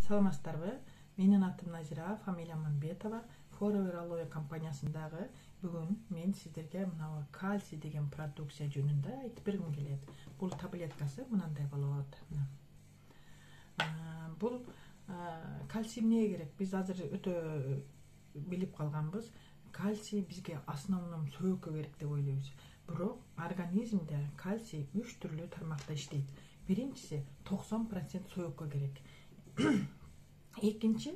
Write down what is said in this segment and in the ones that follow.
Саламатсыздарбы? Менин атым Назира, фамилиям Манбетова. Forever Aloe компаниясындагы бүгүн мен сиздерге мына кальций деген продукция жөнүндө айтып бергим келет. Бул таблеткасы мынандай болот. Бул кальций эмнеге керек? Биз азыр өтө билип калганбыз. Кальций бизге основном сөөгкө керек деп ойлойбуз. Бирок организмде кальций 3 түрлүү тармакта иштейт. Биринчиси 90% сөөгкө керек. Экинчи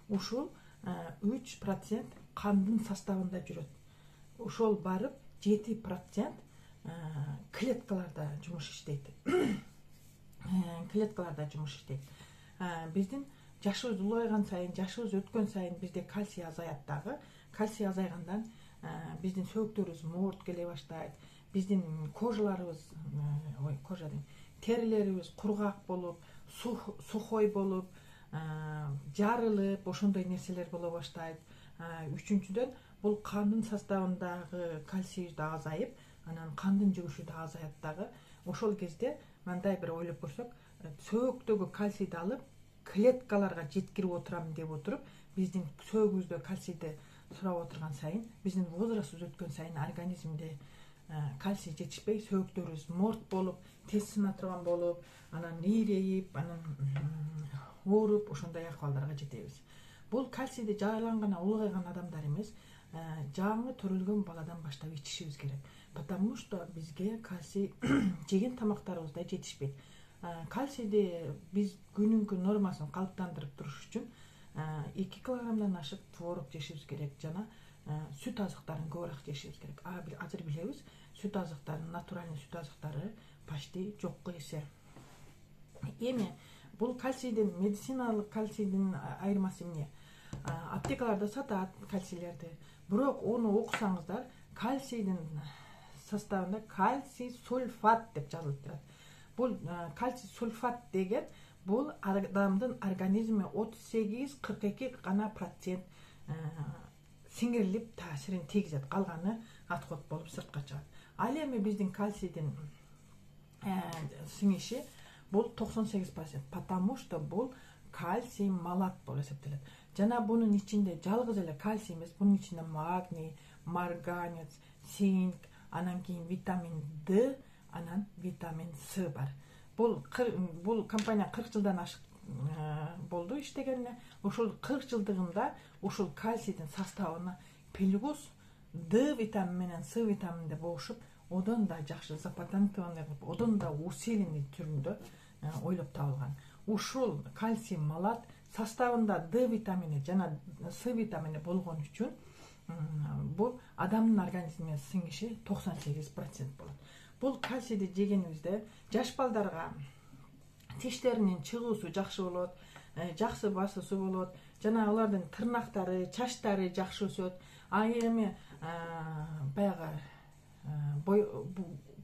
ушул 3% кандын составында жүрөт. Ошол барып 7% клеткаларда жумуш иштейт. Клеткаларда жумуш иштейт. Биздин жашыбыз улайган сайын, жашыбыз өткөн сайын бизде кальций азаят дагы. Кальций азайгандан биздин сөөгүктөрүбүз моорт келе баштайт. Биздин кожаларыбыз, терилерибиз кургак болуп, сухой болуп, жарылып, ошондой нерселер боло баштайт. Үчүнчүдөн, бул кандын составындагы кальций да азайып, анан кандын жүгүшү да азаят дагы. Ошол кезде мындай бир ойлоп көрсөк, сөөгүктөгү кальцийди алып, клеткаларга жеткирип отурам деп отуруп, биздин сөөгүбүздө кальцийди сурап отурган сайын, биздин возрастыбыз өткөн сайын организмде кальций жетишпей, сөөгүктөрүбүз морт болуп, тез сына турган болуп, анан ийрейип, анан ооруп, ошондой акыбалдарга жетебиз. Бул кальцийди жайланган, улгайган адамдар эмес, жаңы төрөлгөн баладан баштап ичишибиз керек. Потому что бизге кальций жеген тамактарыбызда жетишпейт. Кальцийди биз күнүнкү нормасын калыптандырып туруш үчүн 2 килограммдан ашык творог жешибиз керек жана сүт азыктарын көбүрөөк жешибиз керек. Азыр билебиз, сүт азыктарын, натуральный сүт азыктары почти жокко эсе. Эми бул кальцийдин, медициналык кальцийдин айырмасы эмне? Аптекаларда сатат кальцийлерди. Бирок ону окусаңыздар, кальцийдин составында кальций сульфат деп жазылып турат. Бул кальций сульфат деген бул адамдын организмине 38-42 гана процент сиңирилип таасирин тийгизет. Калганы отход болуп сыртка чыгат. Ал эми биздин кальцийдин сиңиши бул 98%, потому что бул кальций малат болуп эсептелет. Жана бунун ичинде жалгыз эле кальций эмес, бунун ичинде магний, марганец, цинк, анан кийин витамин D, анан витамин С бар. Бул компания 40 жылдан ашык болду иштегенине. Ошол 40 жылдыгында ушул кальцийдин составына плюс D витамини менен С витаминде болушуп, одон да жакшы запатентованный кылып, одон да усиленный түрүндө ойлоп табылган. Ушул кальций малат составында D витамини жана С витамини болгон үчүн бул адамдын организмине сиңиши 98% болот. Бул кальцийди жегенибизде жаш балдарга тиштеринин чыгуусу жакшы болот, жакшы басуусу болот, жана алардын тырнактары, чачтары жакшы өсөт. Эми баягы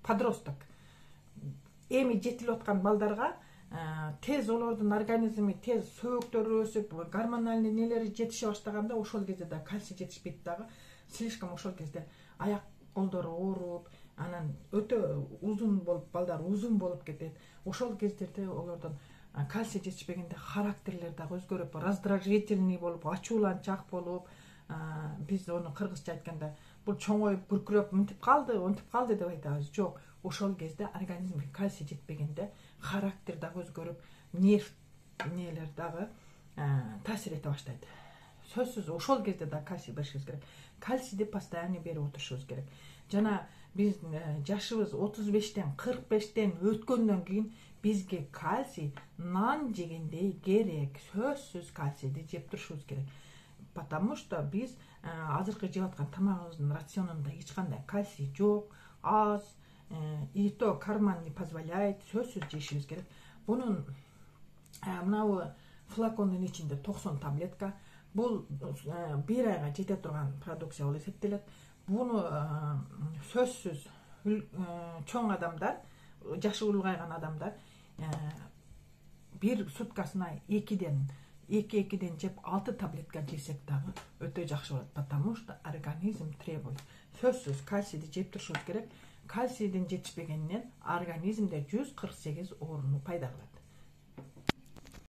подросток эми жетилип аткан балдарга тез олордун организми тез сөөгүктөрү өсүп, гормональный нелери жетише баштаганда ошол кезде да кальций жетишпейт дагы. Слишком ошол кезде аяк колдору ооруп, анан өтө узун болуп, балдар узун болуп кетет. Ошол кездерде олордун кальций жетишпегенде характерлер дагы өзгөрүп, раздражительный болуп, ачууланчак болуп, биз ону кыргызча айтканда бул чоңоюп, күркүрөп, мынтип калды деп айтабыз. Жок, ошол кезде организмге кальций жетпегенде характер дагы өзгөрүп, нерв нелер дагы таасир эте баштайт. Сөзсүз ошол кезде да кальций беришибиз керек. Кальцийди постоянно берип отурушубуз керек. Жана биз жашыбыз 35-тен 45-тен өткөндөн кийин бизге кальций нан жегендей керек. Сөзсүз кальцийди жеп турушубуз керек. Потому что биз азыркы жеп аткан тамагыбыздын рационунда эч кандай кальций жок, аз, и то карман не позволяет. Сөзсүз жешибиз керек. Бунун мынабу флакондун ичинде 90 таблетка. Бул 1 айга жете турган продукция болуп эсептелет. Буну сөзсүз чоң адамдар, жашы улгайган адамдар бир суткасына 2-ден жеп 6 таблетка жесек дагы өтө жакшы болот. Потому что организм требует. Сөзсүз кальцийди жеп турушубуз керек. Кальцийдин жетишпегенинен организмде 148 ооруну пайда кылат.